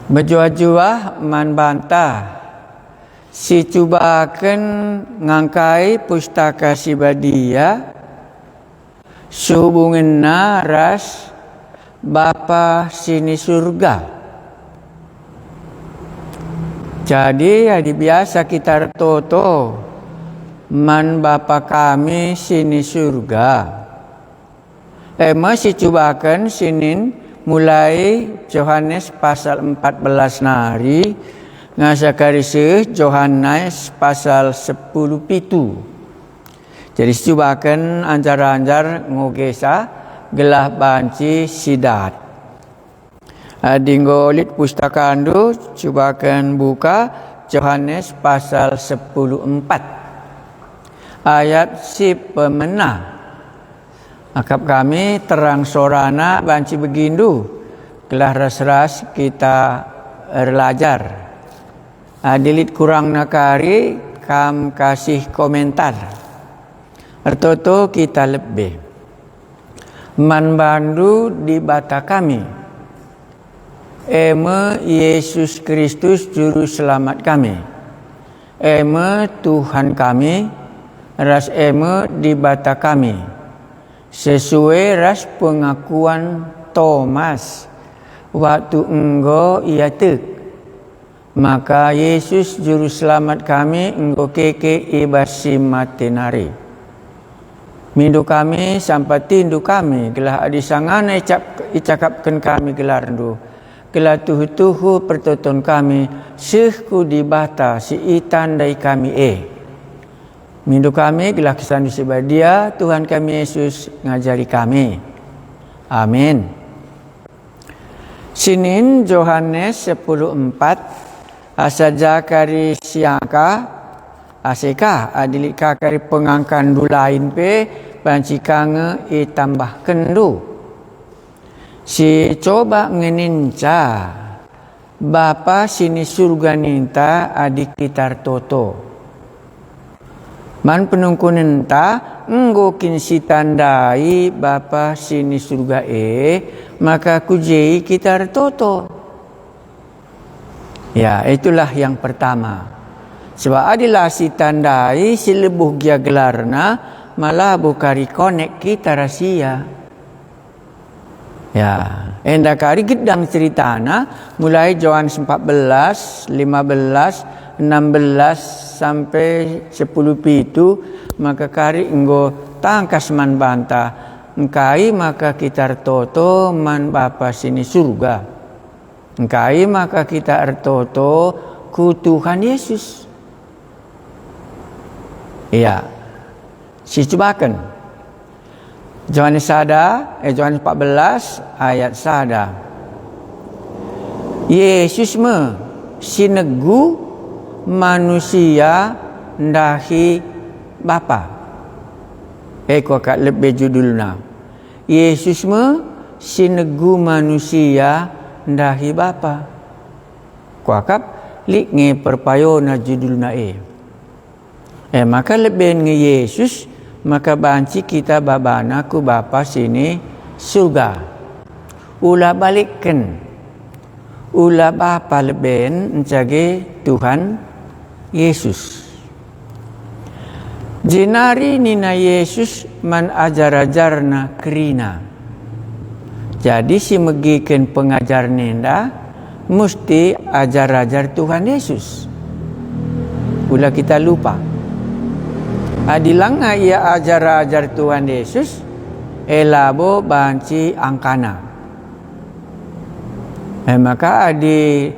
Berjuah-juah man bantah si cubakan ngangkai pustaka sibadia sehubungan naras Bapa sini surga. Jadi biasa kita toto man Bapa kami sini surga. Masih cubakan sinin mulai Yohanes pasal 14 nari ngasakarisih Yohanes pasal 10 pitu. Jadi cubakan anjar-anjar ngogesa gelah banci sidat. Dinggolit pustaka andu cubakan buka Yohanes pasal 10:4 ayat si pemenah. Akap kami terang sorana banci begindu gelah ras-ras kita belajar. Dilit kurang nakari kam kasih komentar. Ertoto kita lebih man bandu di bata kami Yesus Kristus juru selamat kami Tuhan kami ras di bata kami sesuai ras pengakuan Thomas waktu enggo ia tek maka Yesus juru selamat kami enggo keke ibasi matenari mindu kami sampai tindu kami gelah adisangan icakapkan kami gelar ndu gelah tuhu-tuhu pertoton kami sehku di bata si itan dari kami mindu kami gelah kesan disebadia Tuhan kami Yesus ngajari kami. Amin. Sinin Yohanes 10:4 asaja kari siangka aseka adilika kari pengangkan dulain pe banci kange tambah kendu si coba ngeninca Bapa sini surga ninta adik kitar toto man penungku ninta nggokin si tandai Bapa sini surga maka kujei kitar toto. Ya itulah yang pertama. Sebab adilah si tandai si lebuh gia gelarna malah bukari konek kita rahasia. Ya, endakari gedang ceritana mulai Yohanes 14, 15, 16 sampai 10 pitu maka kari enggo tangkas man bantah engkai maka kita ertoto man Bapa sini surga. Engkai maka kita ertoto ku Tuhan Yesus. Iya. Si cubakan Yohanes 14 ayat sada Yesus sinegu manusia ndahi Bapa kuakat lebih judulna Yesus sinegu manusia ndahi Bapa kuakat lik nge perpayona judulna maka lebih nge Yesus maka banci kita babana ku Bapa sini surga. Ulah balikkan. Ulah Bapa leben encage Tuhan Yesus. Jenari nina Yesus man ajar-ajarna kerina. Jadi si megiken pengajar nenda mesti ajar-ajar Tuhan Yesus. Ulah kita lupa. Adilanga ia ajar-ajar Tuhan Yesus elabo banci angkana. Maka adi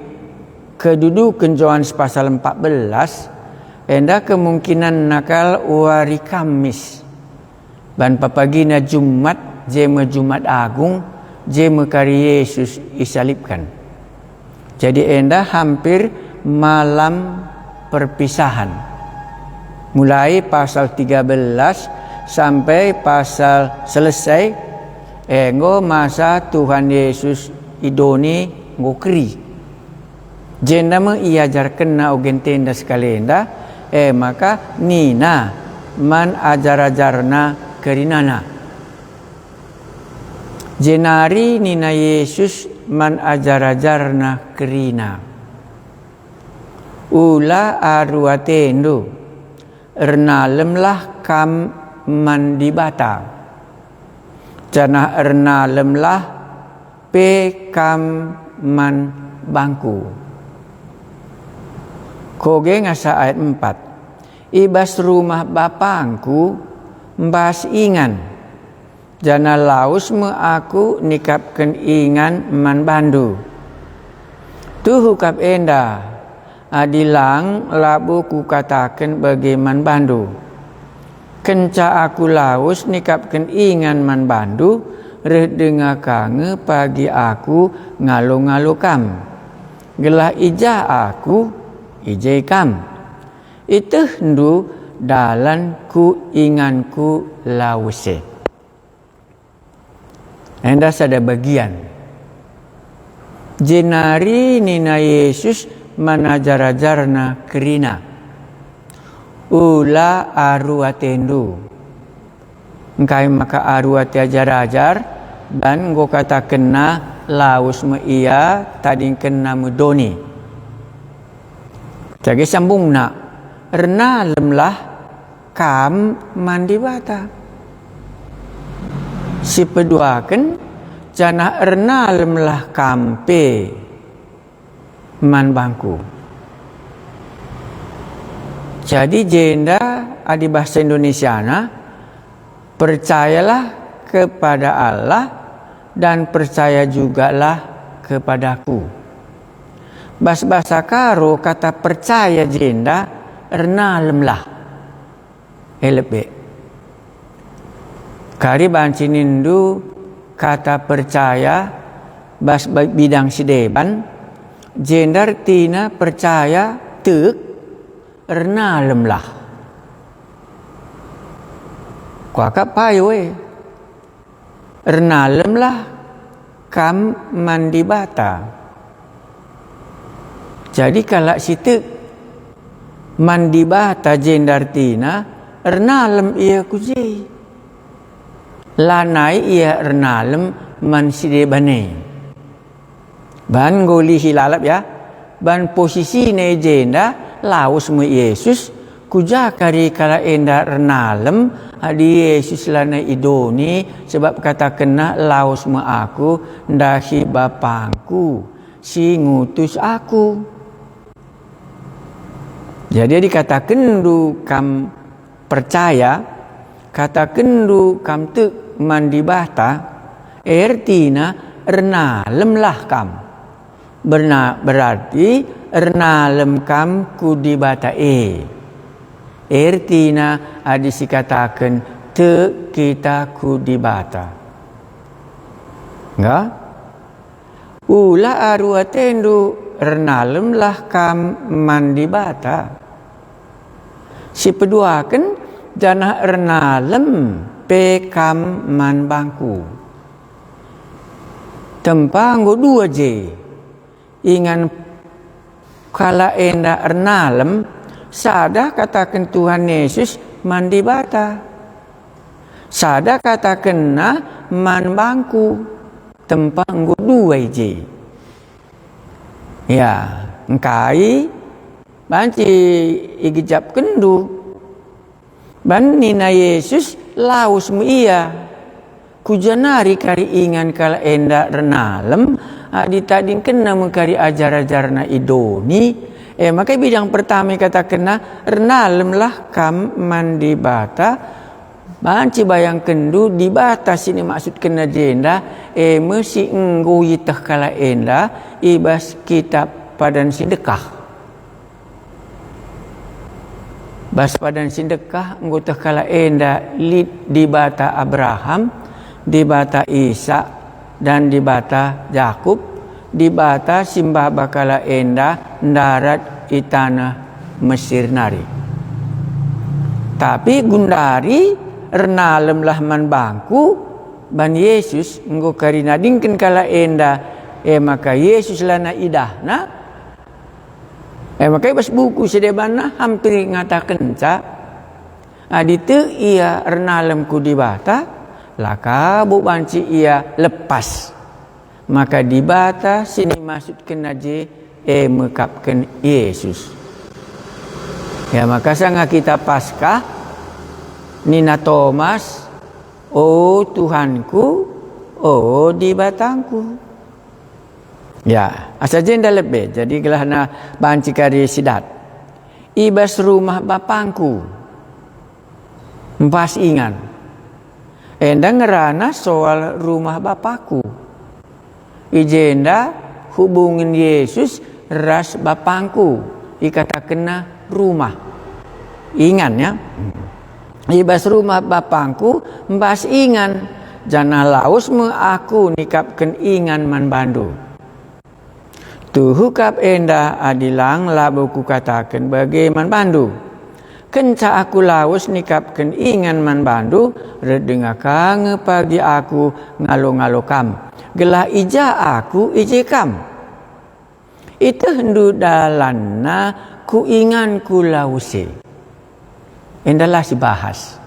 kedudukan Yohanes pasal 14 enda kemungkinan nakal wari Kamis ban papagina Jumat jema Jumat Agung jema kari Yesus isalibkan. Jadi enda hampir malam perpisahan. Mulai pasal 13 sampai pasal selesai enggo masa Tuhan Yesus idoni ngokri jenda iajar kena ugen tenda sekalenda maka nina man ajar-ajarna kerinana jenari nina Yesus man ajar-ajarna kerina. Ula arwatendu ernalemlah kam man dibata. Janah ernalemlah pe kam man bangku. Koge ngasa ayat 4. Ibas rumah bapangku mbas ingan. Jana laus me aku nikapkan ingan man bandu. Tuhu kap enda adilang labu ku katakan bagaimana bandu. Kenca aku laus nikapkan ingan man bandu. Reh dengar kange pagi aku ngalo-ngalo kam. Gelah ija aku ijai kam. Itu hendu dalan ku inganku lause. Anda ada bagian. Jenari nina Yesus manajar-ajarna kerina. Ula aruatendu. Engkai maka aruati ajar-ajar dan go kata kena laus me ia tadi kena medoni. Jadi sambung nak ernalemlah kam mandi bata. Si peduakan jana ernalemlah kampe man bangku. Jadi jenda adi bahasa Indonesiana percayalah kepada Allah dan percaya jugalah kepadaku. Bahasa karo kata percaya jenda ernalemlah. Elebe. Kari banci nindu kata percaya bas bidang sideban jenda tina percaya tek ernalemlah. Kuakap payoe ernalemlah kam mandi bata. Jadi kalau situ mandi bata jendartina ernalem ia kuji. Lanai ia ernalem man sidebane. Ban goli hilalap ya. Ban posisi ne jenda laus mu Yesus kuja kari kala enda ernalem adi Yesus lana idoni sebab kata kena laus me aku ndahi bapangku si ngutus aku. Jadi dikatakan du kam percaya, katakan du kam tu mandi bata, ertina ernalemlah kam. Berarti ernalem kam ku di bata ertina adi sikatakan te kita ku di bata. Enggak? Ula aruatendu ernalemlah kam mandi bata. Si peduakan janah ernalem pe kam man bangku. Tempanggo dua je. Ingan kala enda ernalem sada katakan Tuhan Yesus mandi bata. Sada katakan na man bangku. Tempanggo dua je. Ya, engkai banci igijab kendu. Ban nina Yesus laus mu iya. Kujanari kari ingan kala enda renalem adi tading kena mengkari ajar-ajarna idoni. Maka bidang pertama kata kena renalem lah kam mandi bata. Banci bayang kendu di bata sini maksud kena jenda mesti enggo yitah kala enda ibas kitab padan sedekah. Bas padan sedekah enggo tah kala enda di bata Abraham, di bata Isa dan di bata Yakub, di bata simbah bakala enda ndarat itana Mesir nari. Tapi gundari ernalem lah man bangku ban Yesus enggo karina dingken kala enda maka Yesus lana idahna maka bas buku sedebana hampir ngatakan ca aditu ia ernalem ku di bata laka bu banci ia lepas maka dibata sini maksudkan aja mekapkan Yesus. Ya maka sangat kita Paskah Nina Thomas, oh Tuhanku, oh di batangku. Ya, asa jenda lebih. Jadi gelahna banci kari sidat. Ibas rumah bapangku. Empas ingan. Endang ngerana soal rumah bapakku. Ijenda hubungin Yesus ras bapangku. Ikata kena rumah. Ingan ya. Ibas rumah bapangku empas ingan. Jana laus me aku nikapkan ingan man bandu. Tuhukap enda adilang labuku katakan bagaimana bandu. Kenca aku laus nikapkan ingan man bandu. Redengaka ngepagi aku ngalo-ngalo kam. Gelah ija aku ije kam. Itu hendu dalanna ku ingan ku lause. Endalah si bahas.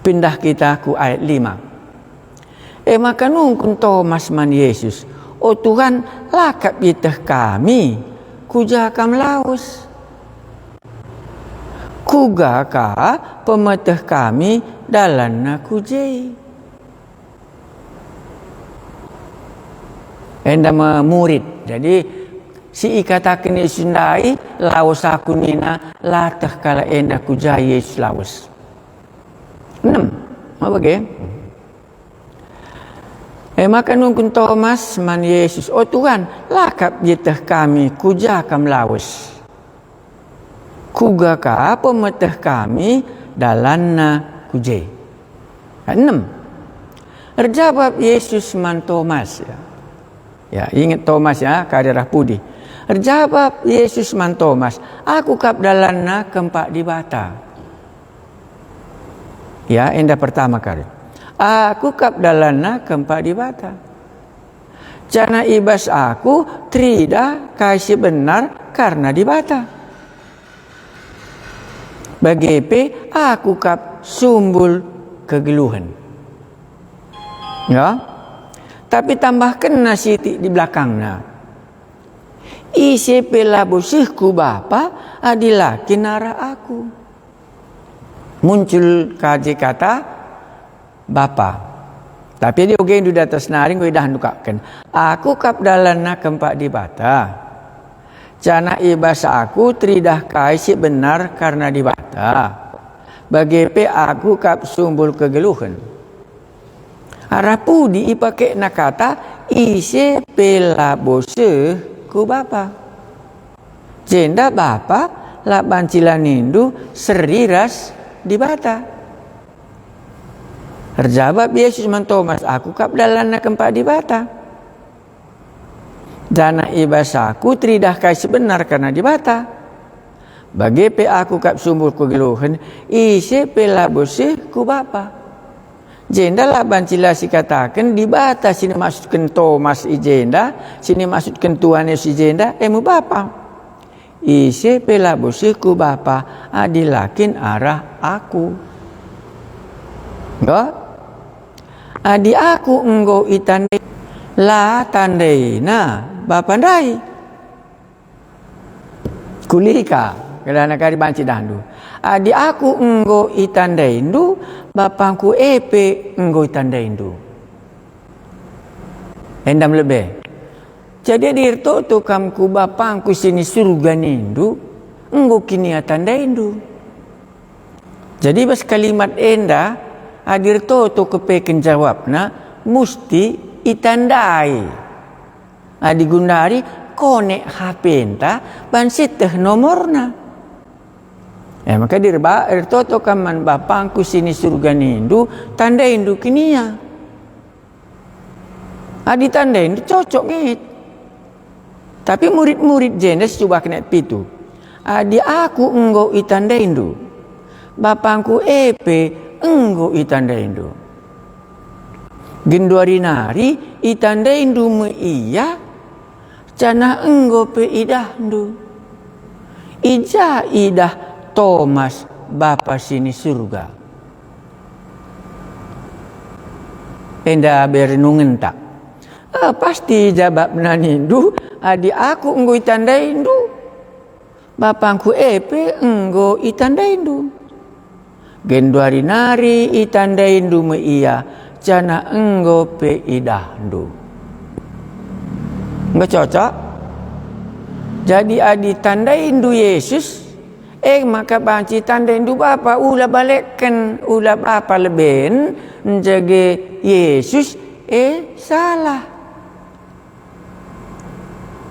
Pindah kita ku ayat 5. Maka nungkun Thomas man Yesus. Oh Tuhan, lakap itah kami, kujakam laus. Kugaka pemetah kami dalanna kujai. Enda murid. Jadi si ikatakan Yesus ndai laus aku nina latah kala enda kujai Yesus laus. 6. Apa bagi? Maka nungkun Thomas man Yesus. Oh Tuhan, lakap jitah kami kujakam laus. Kugaka pemetah kami dalanna kujai. 6. Terjawab Yesus man Thomas. Ya, ingat Thomas ya, kadirah pudi. Terjawab Yesus man Thomas. Aku kap dalanna kempak di bata. Ya, indah pertama kali. Aku kap dalanna kempak di bata. Jana ibas aku trida kasih benar karena di bata. Bagepe aku kap sumbul kegeluhan. Ya. Tapi tambahkan nasi di belakangnya. Isi pelabusihku bapa adilah kinara aku. Muncul kaji kata Bapa. Tapi dia oge di atas naring gue dah nukakan. Aku kap dalanna kempak di bata. Cana ibas aku tridah kaisi benar karena di bata. Bagepe aku kap sumbul kegeluhan. Arapu diipake nakata ise pelabose ku bapa. Jenda bapa la bancilan nindu seriras di bata. Terjawab Yesus man Thomas, aku kap dalanna kempak di bata. Dana ibas aku tridah kai sebenar karena di bata. Bagepe aku kap sumbul kegeluhan, ise pelabose ku bapa. Jenda lah bancila si katakan di bata sini maksudkan Thomas ijenda, sini maksudkan Tuhan Yesus ijenda, mu bapa. Ise pelabose ku bapa adilakin arah aku. Enggak? Adi aku enggo itandai la tandai na bapandai kulika kelana kari banci dandu. Adi aku enggo itandai ndu bapangku epe enggo itandai ndu. Endam lebih. Jadi dirto tu kamku bapangku sini surga nindu enggo kini atandai ndu. Jadi bas kalimat enda hadir to kepeken jawabna musti itandai. Adi gundari konek HP enta ban siteh nomorna. Maka dirba to kaman bapangku sini surga nindu tandai indu kinia. Adi tandai indu cocok ngit. Tapi murid-murid jenes coba kena pitu. Adi aku enggo itandai indu. Bapangku epe enggo itandai-indu. Genduari nari itandai-indu me iya cana enggo pe idah-ndu. Ija idah Thomas bapa sini surga. Enda berenungen tak. Pasti jawab nanindu, adik aku enggo itandaindu. Bapangku epe enggo itandaindu. Genduari nari itandaindu me iya, cana enggo pe idahdu. Enggak cocok? Jadi adi tandaindu Yesus, maka banci tandaindu bapa ulah balikkan ulah bapa leben menjaga Yesus salah.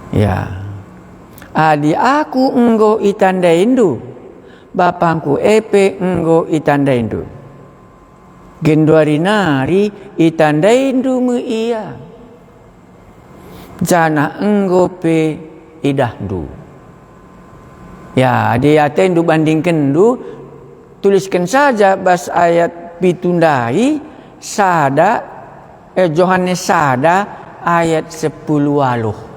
Ya, adi aku enggo itandaindu, bapangku epe enggo itandaindu. Genduari nari itandaindu me iya, jana enggo pe idahdu. Ya, dia tendu bandingkan du, tuliskan saja bas ayat pitundai sada Yohanes sada ayat 10 waluh.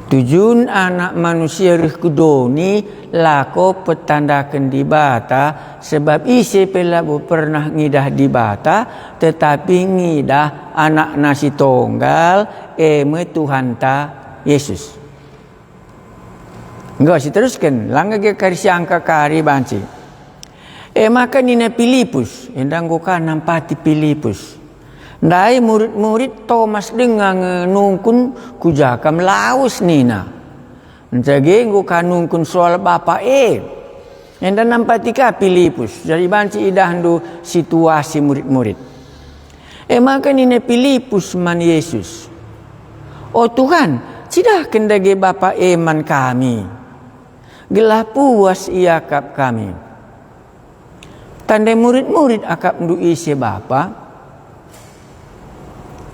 Tujuan anak manusia rikudoni lako petandakan di bata, sebab isi pelabu pernah ngidah di bata, tetapi ngidah anak nasi tonggal Tuhan ta Yesus. Enggak sih teruskan langga ke karisi angka kari banci. Maka nina Filipus endang goka nampati Filipus. Ndai murid-murid Thomas dengan nungkun kujakam laus nina. Njage goka nungkun soal bapa endang nampati ka Filipus. Jadi banci idahdu situasi murid-murid. Maka nina Filipus man Yesus. Oh Tuhan, cidah kendage bapa man kami. Gelah puas ia kap kami. Tandai murid-murid akap ndu isi bapa.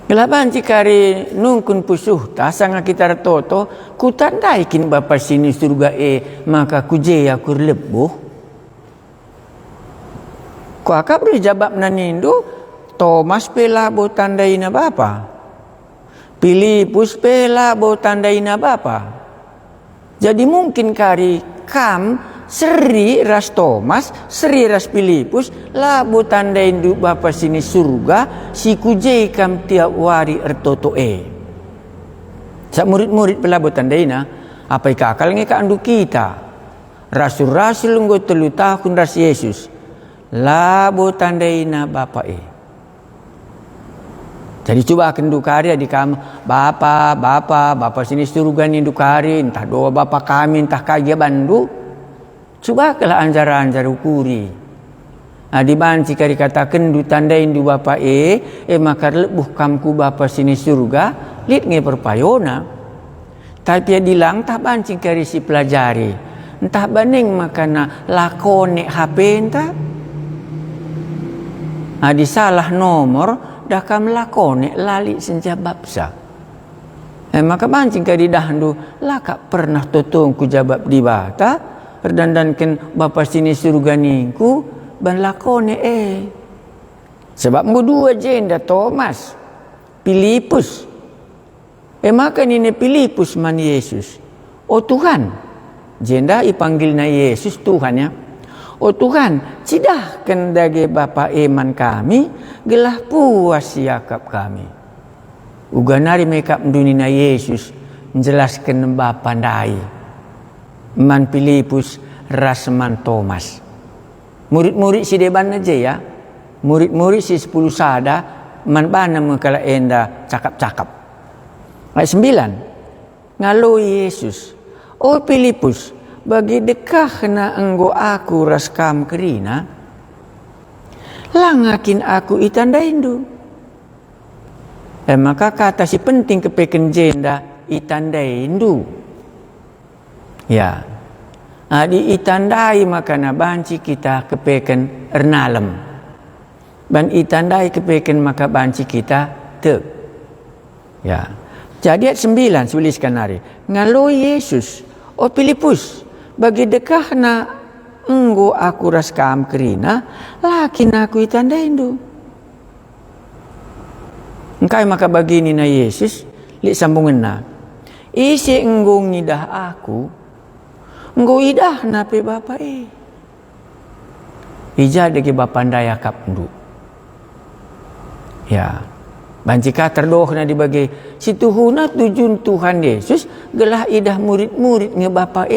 Gelah banci kari nungkun pusuh ta sanga kita toto ku tandaikin bapa sini surga maka kuje aku lebuh. Ku akap berjabab nanindu Thomas pela bo tandaina bapa. Filipus pela bo tandaina bapa. Jadi mungkin kari kam seri ras Thomas, seri ras Filipus, labo tandain du bapa sini surga, si kujei kam tiap wari ertoto Sa murid-murid pelabo tandaina, apa ikakal nge ka andu kita. Rasul-rasul nggo 3 tahun ras Yesus. Labo tandaina bapa Jadi coba akan dukari di kam bapa sini surga ni dukari entah doa bapa kami entah kaya bandu. Coba kalau anjara ukuri. Di banci kari katakan du tandain du bapa maka lebuh kamku bapa sini surga lit nge perpayona. Tapi dilang tak banci kari si pelajari. Entah baning makana lakone HP entah. Di salah nomor dah kam lakone lali senjababsa. Maka bancing kadi dahdu laka pernah totong ku jabab di bata perdandankan bapa sini surga ningku ban lakone sebab mu dua jenda Thomas Filipus maka nini Filipus man Yesus. Oh Tuhan, jenda ipanggilna Yesus Tuhan ya. Oh Tuhan, cidah kendage bapa man kami, gelah puas yakap kami. Uganari mekap mdunina Yesus, menjelaskan bapa ndai. Man Filipus, rasman Thomas. Murid-murid si deban aja ya. Murid-murid si 10 sada, man bana mengkala enda cakap-cakap. Ayat 9. Ngaloi Yesus. Oh Filipus, bagi dekah na enggo aku raskam kerina, langakin aku itandaindu. Maka kata si penting kepeken jenda itandaindu. Ya, di itandai maka na banci kita kepeken ernalem. Ban itandai kepeken maka banci kita te. Ya, jadi ayat 9 tuliskan hari. Ngaloi Yesus, oh Filipus, bagi dekah na enggo aku raskam kerina, lakin aku itandaindu. Engkai maka begini na Yesus, li sambungan na. Isi enggo ngidah aku, enggo idah na pe bapa Ija degi bapa ndaya kapndu. Ya. Bancika terdoh na dibagi situhuna tujun Tuhan Yesus gelah idah murid-murid nge bapa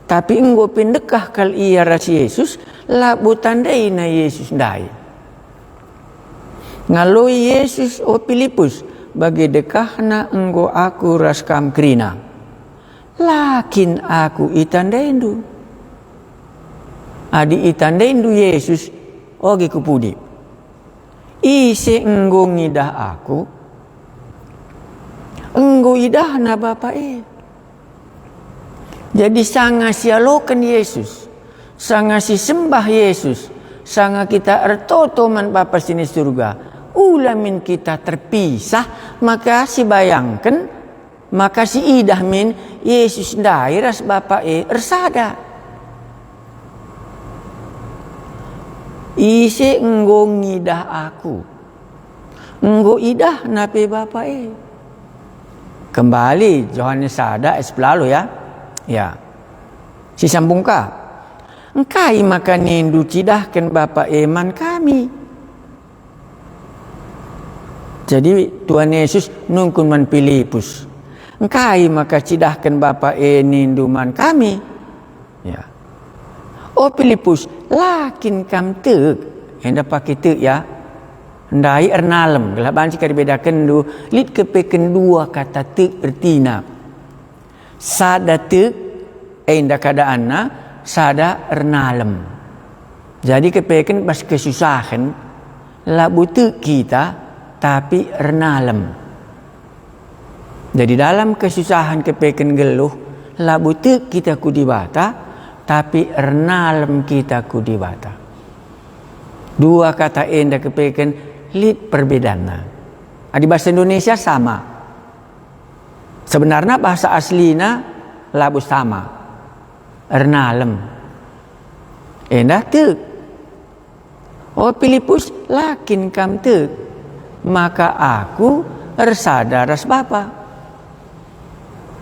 tapi enggo pendekah kal iya ras Yesus labu tandai na Yesus dai ngaloi Yesus Filipus bagi dekahna enggo aku ras kam krina lakin aku itandaindu adi itandaindu Yesus ogi kupudi isi enggo ngidah aku enggo idah na bapa jadi sanga sialokan Yesus sanga si sembah Yesus sanga kita ertoto man bapa sini surga ulamin kita terpisah maka si bayangkan maka si idah min Yesus dairas bapa ersada isi enggo ngidah aku enggo idah nape bapa kembali Yohanes sada lalu ya si sambungka engkai maka nindu cidahkan bapa eman kami jadi Tuhan Yesus nungkun man Filipus engkai maka cidahkan bapa nindu man kami ya Filipus lakin kam teuk hendak pakai teuk ya ndai ernalem gelah banci ka dibedakan du lit kepeken dua kata teuk ertina sada teuk hendak kadaanna sada ernalem jadi kepeken pas kesusahan labu teuk kita tapi ernalem jadi dalam kesusahan kepeken geluh labu teuk kita kudibata tapi ernalem kita kudibata dua kata enda kepeken lit perbedaanna di bahasa Indonesia sama sebenarnya bahasa aslina labu sama ernalem enda teuk Filipus lakin kam teuk maka aku ersadaras bapa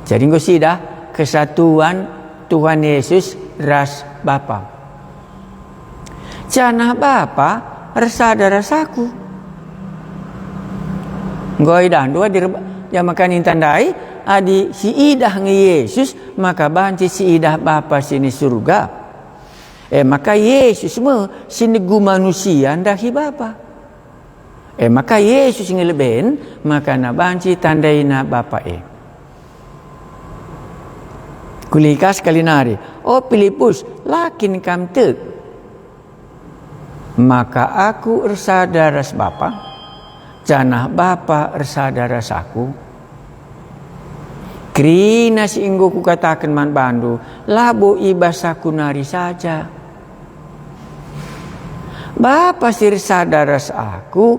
jadi engko sidah kesatuan Tuhan Yesus ras bapa canah bapa resada rasaku ngoi dan dua yang makan tandai adi si idah nge Yesus maka banci si idah bapa sini surga maka Yesus me sinegu manusia ndahi bapa maka Yesus ngeleben maka na banci tandai na bapa kulikas kalinari Filipus lakin kam teuk maka aku ersadaras bapa canah bapa ersadaras aku krina si inggo ku katakan man bandu labo ibasaku nari saja bapa sir sadaras aku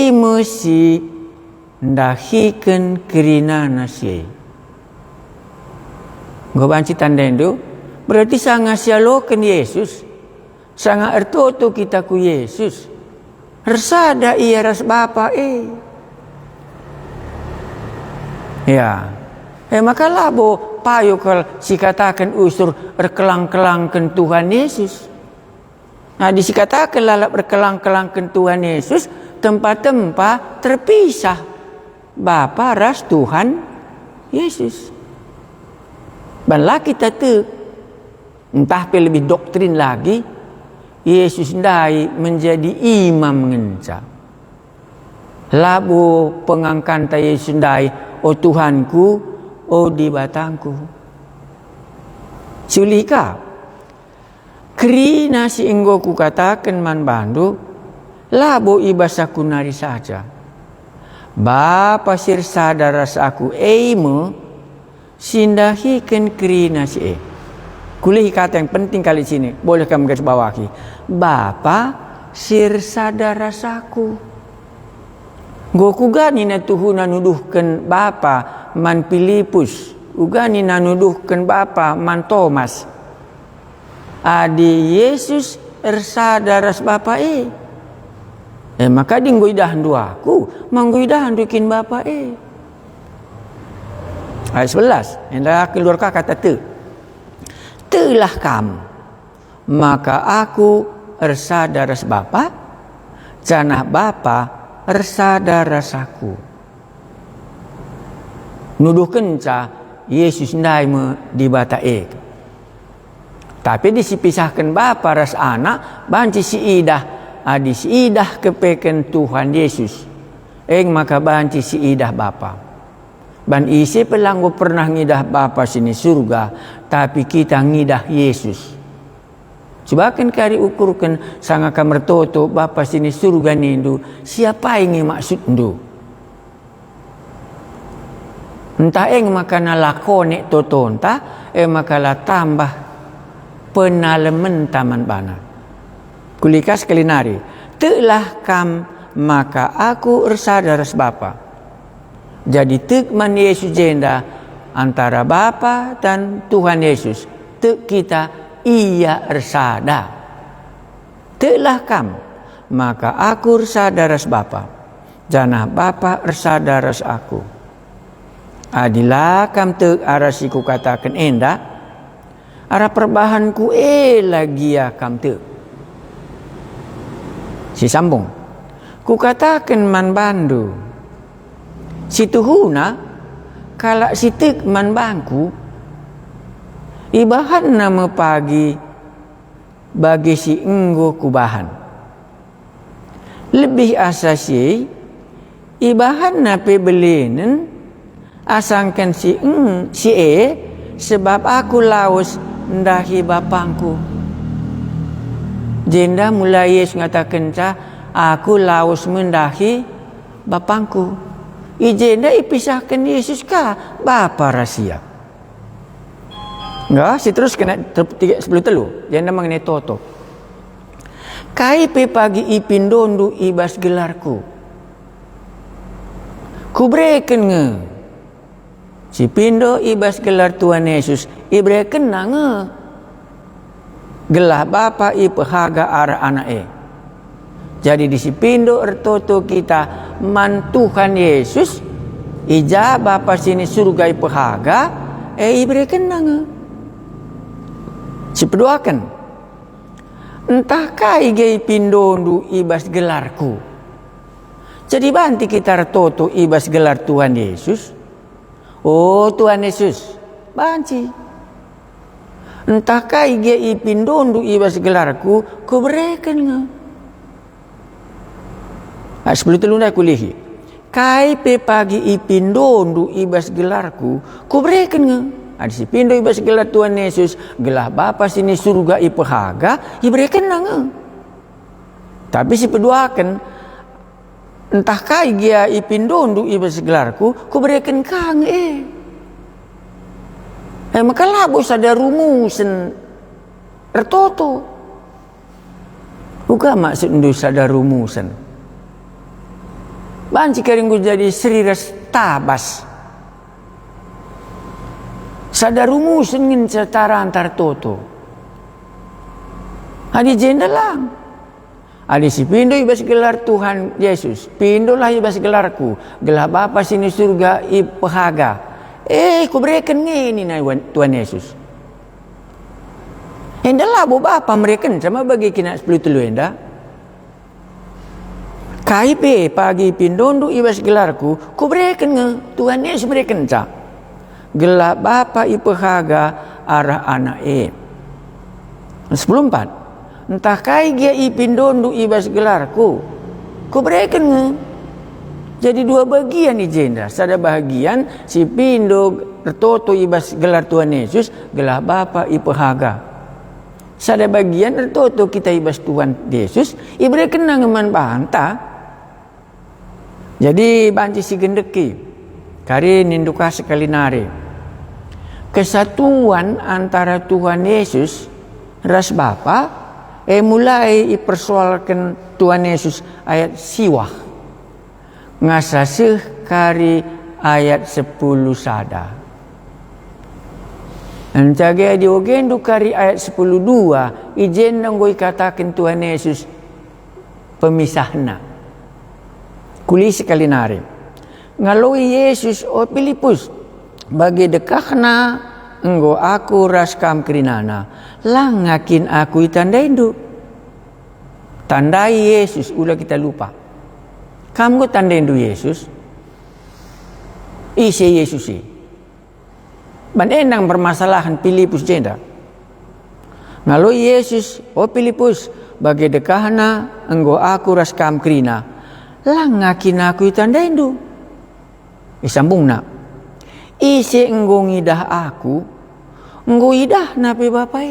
mesti ndahiken krina nasi Gobanci tandendo berarti sanga sialokan Yesus sanga ertoto kita ku Yesus resada iya ras bapa ya maka labo payo kal si katakan usur erkelang-kelangkan Tuhan Yesus disikatakan lalap erkelang-kelangkan Tuhan Yesus tempat-tempat terpisah bapa ras Tuhan Yesus banlah kita teuk entah lebih doktrin lagi Yesus ndai menjadi imam ngenca labu pengangkanta Yesus ndai Tuhanku di batangku sulika krina si enggo ku katakan man bandu labu ibasaku nari saja bapa sir sadaras aku sindahikan krina si kuliah kata yang penting kali sini boleh kamu garis bawahi bapa sir sadarasaku goku gani na tuhuna nuduhkan bapa man Filipus ugani na nuduhkan bapa man Thomas adi Yesus ersadaras bapa maka dinggoidahan duaku manggoidahan dukin bapa ayat 11 hendak keluar kata telah kamu maka aku ersadaras bapa canah bapa ersada rasaku. Nuduh kenca Yesus ndai me di bata tapi disipisahkan bapa ras anak banci si idah adi si idah kepeken Tuhan Yesus maka banci si idah bapa ban isi pelanggo pernah ngidah bapa sini surga tapi kita ngidah Yesus sebakan kari ukurkan sanga kamar toto bapa sini surga nindu siapa yang maksud ndu entah maka nalakone toto entah maka la tambah penalaman taman bana. Kulikas kelinari. Telah kam maka aku ersada ras bapa. Jadi tekman Yesus jenda antara bapa dan Tuhan Yesus. Tek kita ia ersada. Telah kam maka aku ersada ras bapa. Janah bapa ersada ras aku. Adilah kam tek arasiku katakan endah. Ara perbahanku lagi ya kamte. Si sambung. Ku katakan man bandu. Si tuhuna kalak si tek man bangku ibahan nama pagi bagi si enggo kubahan. Lebih asasi ibahan nape belenen asangkan si sebab aku laus ndahi bapangku. Jenda mulai Yesus ngatakan aku laus mendahi bapangku. Jenda ipisahkan Yesus kah bapa rahasia. Enggak, si terus kena 10 jenda mengenai toto. Kai pe pagi ipindondu ibas gelarku. Kubreken nge. Si pindo ibas gelar Tuhan Yesus ibre kenang gelah bapa ipahaga arah anak jadi di si pindo ertoto kita man Tuhan Yesus ija bapa sini surga ipahaga ibre kenang si pedoakan entah kai gay pindo ndu ibas gelarku jadi banti kita ertoto ibas gelar Tuhan Yesus. Oh Tuhan Yesus, banci. Entah kai dia ipindondu ibas gelarku, ku berikan nga. 10 telunai kulihi. Kai pe pagi ipindondu ibas gelarku, ku berikan nga. Ada si pindo ibas gelar Tuhan Yesus, gelah bapa sini surga ipahaga, iberikan nga. Tapi si peduakan, entah kai dia ipindondu ibas gelarku ku berikan kang maka labo sada rumusan ertoto buka maksud ndu sada rumusan banci karingku jadi seriras tabas sada rumusan ngin setara antar toto adi jendelang. Adi si pindo ibas gelar Tuhan Yesus. Pindolah ibas gelarku. Gelar bapa sini surga ipahaga. Ku berikan ngini na Tuhan Yesus. Hendalah bu bapa mereka sama bagi kina 10 telu henda. Kaipe pagi pindondu ibas gelarku. Ku berikan nge Tuhan Yesus mereka ca. Gelar bapa ipahaga arah anak 14. Entah kai dia ipindondu ibas gelarku ku berikan nge. Jadi 2 bagian jenda. Sada bahagian si pindo tertoto ibas gelar Tuhan Yesus gelar bapa ipahaga. Sada bagian tertoto kita ibas Tuhan Yesus iberikan nangeman banta. Jadi banci si gendeki kari ninduka sekali nari kesatuan antara Tuhan Yesus ras bapa mulai ipersoalkan Tuhan Yesus ayat siwah ngasasih kari ayat 10 sada Ancaga diogendu kari ayat 10:2 ijen nang goi katakan Tuhan Yesus pemisahna. Kuli sekali nari. Ngaloi Yesus o Filipus bagi dekahna enggo aku raskam kerinana langakin aku itandaindu. Tandai Yesus ulah kita lupa. Kamu tanda indu Yesus. Isi Yesus sih. Ban enang permasalahan Filipus jenda. Ngalo Yesus, Filipus, bagi dekahna enggo aku ras kam krina. Langakin aku tanda indu. Isambung nak. Isi enggo ngidah aku, enggo idah napi bapai.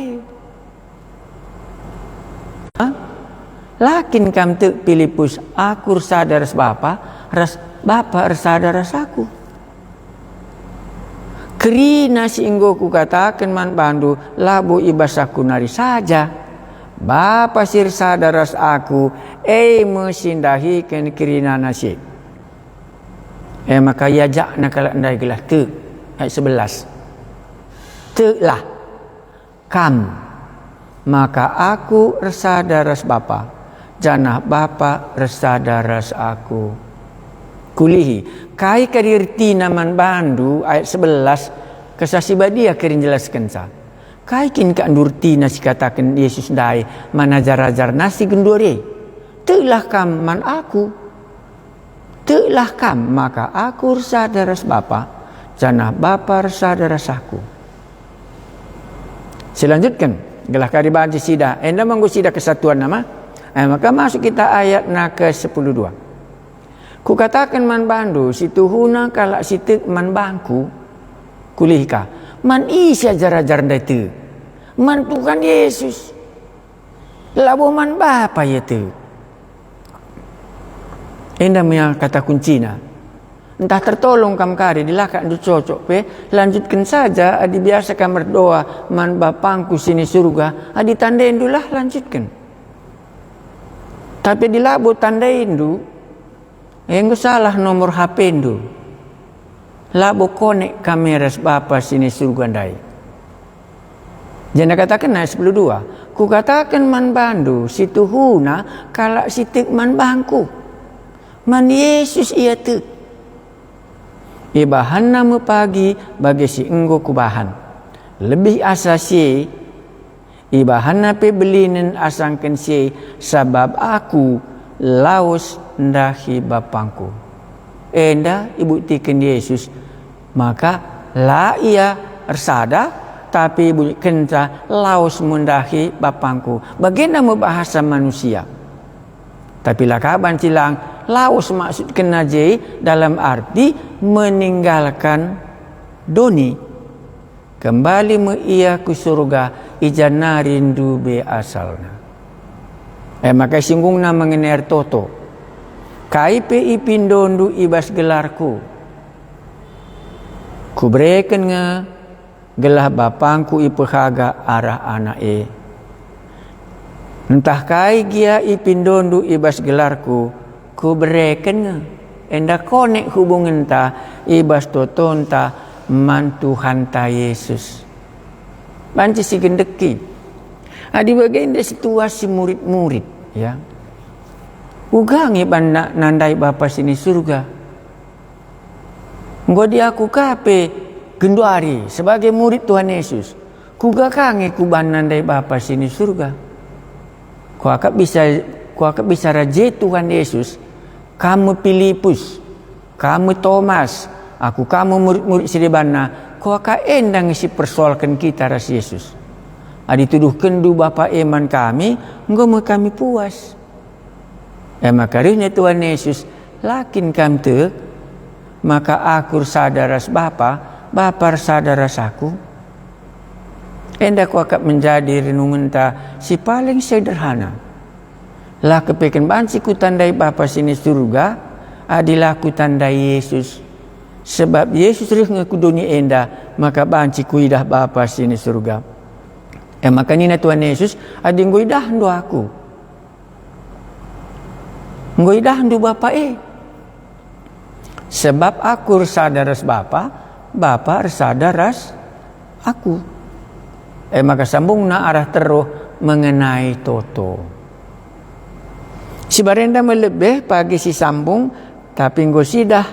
Lakin kam tu Filipus, aku sadar ras bapa sadar ras aku. Kerina si enggo ku katakan man bandu labu ibasaku nari saja. Bapa sir sadar ras aku, mesindahi ken kerina nasi. Maka yajak nak andai gelah tu ayat 11. Tu lah kam, maka aku sadar ras bapa. Janah bapa resada ras aku. Kulihi. Kai karirti naman bandu ayat 11. Kesasi badia kirin jelaskan sa. Kai kin ka andurti nasi katakan Yesus dai. Manajar-ajar nasi gendore. Telah kam man aku. Telah kam maka aku resada ras bapa. Janah bapa resada ras aku. Selanjutkan. Gelah kariban sida. Enda manggu sida kesatuan nama. Maka masuk kita ayat na ke-12. Ku katakan man bandu si tuhuna kalak sitik man bangku kulihka man isi ajar-ajar datu man Tuhan Yesus labu man bapa ya tu. Endah yang kata kuncina entah tertolong kam kari dilakak du cocok pe lanjutkan saja adi biasa kam berdoa man bapangku sini surga adi tandain dulah lanjutkan. Tapi di labu tandain du, enggak salah nomor HP du. Labu konek kamera bapa sini surga ndai. Jangan katakan ayat 12. Ku katakan man bandu situ huna kalak sitik man bangku. Man Yesus ia tu. Ibahan nama pagi bagi si enggo kubahan. Lebih asasi ibahan nape belinen asangken si sabab aku laos ndahi bapangku. Enda ibu tiken Yesus maka la ia ersada tapi ibu kenta laos mendahi bapangku. Bagaimana bahasa manusia? Tapi lakaban cilang laos maksud kena je dalam arti meninggalkan doni. Kembali ia ku surga ijana rindu be asalna. Maka singgung na mengenai toto. Kaipe ipindondu ibas gelarku. Kubreken nga gelah bapangku ipehaga arah anak Entah kai gia ipindondu ibas gelarku. Kubreken nga. Enda konek hubungan ta ibas totonta man Tuhan ta Yesus. Banci si gendeki. Adi bagian dari situasi murid-murid ya. Ugangi banda nandai bapa sini surga. Nggo dia aku kape genduari sebagai murid Tuhan Yesus. Kuga kange kuban nandai bapa sini surga. Kuaka bisa raje Tuhan Yesus. Kamu Filipus, kamu Thomas, aku kamu murid-murid sidebana. Kuaka endang isi persoalkan kita ras Yesus. Adi tuduh kendu bapa eman kami, nggo kami puas. Makarihnya Tuhan Yesus, lakin kam te, maka aku sadar ras bapa, bapa sadar ras aku. Enda kuaka menjadi renungan ta si paling sederhana. Lah kepeken banci ku tandai bapa sini surga, adilah ku tandai Yesus. Sebab Yesus rih ngaku dunia enda, maka banci ku idah bapa sini surga. Maka nina Tuhan Yesus, adi nggo idah ndu aku. Nggo idah ndu bapa Sebab aku sadar ras bapa, bapa sadar ras aku. Maka sambung na arah teruh mengenai toto. Si barenda melebih pagi si sambung, tapi nggo sidah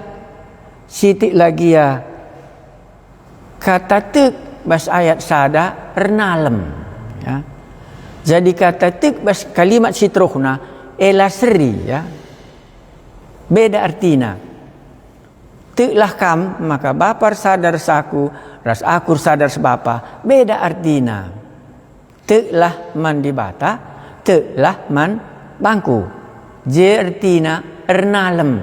sitik lagi ya. Kata tek bas ayat sada renalem ya. Jadi kata tek bas kalimat sitrohna elasri ya. Beda artina. Teklah kam maka bapa sadar saku, ras aku sadar sebapa. Beda artina. Teklah man di bata, teklah man bangku. Je artina ernalem.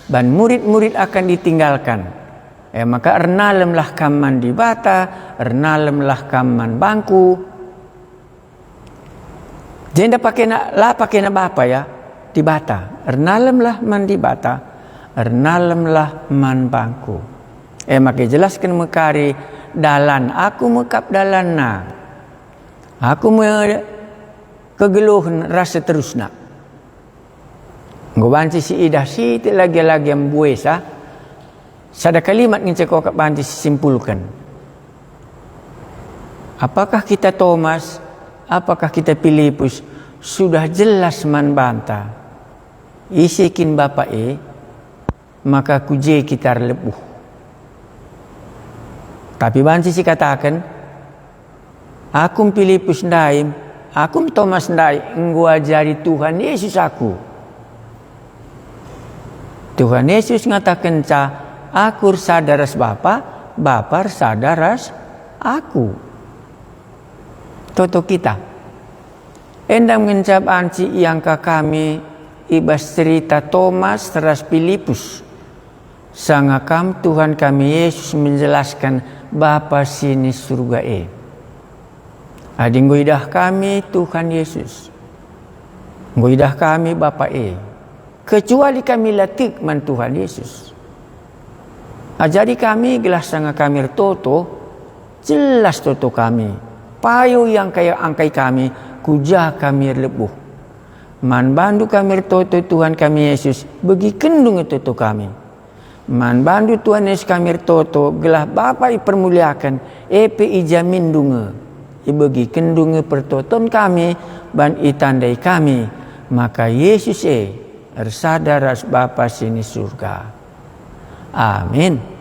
Ban murid-murid akan ditinggalkan. Maka ernalemlah kam man di bata, ernalemlah kam man bangku. Jenda pakai na bapa ya di bata. Ernalemlah man di bata, ernalemlah man bangku. Maka jelaskan mekari dalan aku mekap dalan na. Aku kegeluhan rasa terusna. Ngobanci si idah si lagi-lagi yang buesa. Sada kalimat ni ceko kak banci simpulkan. Apakah kita Thomas? Apakah kita Filipus? Sudah jelas man banta. Isikin bapa maka kuje kita lebuh. Tapi banci si katakan, akum Filipus ndaim, akum Thomas ndaim, engkau ajari Tuhan Yesus aku. Tuhan Yesus ngatakan aku sadaras bapa, bapa sadaras aku. Toto kita. Endang mencap anci yang kami ibas cerita Thomas teras Filipus. Sangakam Tuhan kami Yesus menjelaskan Bapa sini surga Ading goidah kami Tuhan Yesus. Goidah kami Bapa kecuali kami latik man Tuhan Yesus. Ajari kami gelas sanga kami toto, jelas toto kami. Payo yang kaya angkai kami, kuja kami lebuh. Man bandu kami toto Tuhan kami Yesus, bagi kendung toto kami. Man bandu Tuhan Yesus kami toto, gelah Bapa permuliakan, ijamin dunga. Bagi kendung pertoton kami, ban itandai kami. Maka Yesus ersadaras Bapa sini surga. Amin.